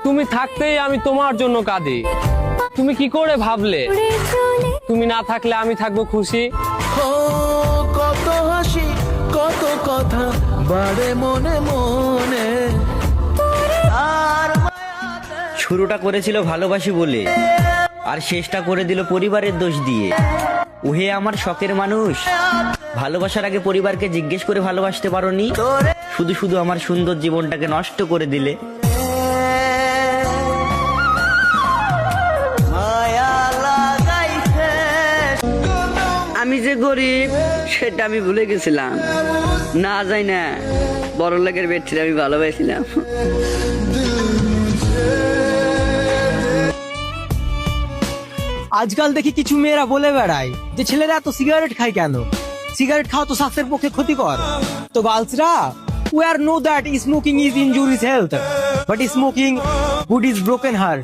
তুমি থাকতেই আমি তোমার জন্য কাঁদি। তুমি কি করে ভাবলে তুমি না থাকলে আমি থাকবো খুশি? ও কত হাসি কত কথা বাড়ে মনে মনে। আর শুরুটা করেছিল ভালোবাসি বলে, আর শেষটা করে দিল পরিবারের দোষ দিয়ে। ওহে আমার শখের মানুষ, ভালোবাসার আগে পরিবারকে জিজ্ঞেস করে ভালোবাসতে পারোনি, শুধু শুধু আমার সুন্দর জীবনটাকে নষ্ট করে দিলে। আমি যে গরিব সেটা আমি ভুলে গেছিলাম, না যাই না বড় লোকের বেড ছিল আমি ভালোবাসছিলাম। আজকাল দেখি কিছু মেয়েরা বলে বেড়ায় যে ছেলেরা এত সিগারেট খায় কেন, সিগারেট খাওয়া তো স্বাস্থ্যের পক্ষে ক্ষতিকর। তো গার্লসরা, we are know that smoking is injurious health, but smoking good is broken heart.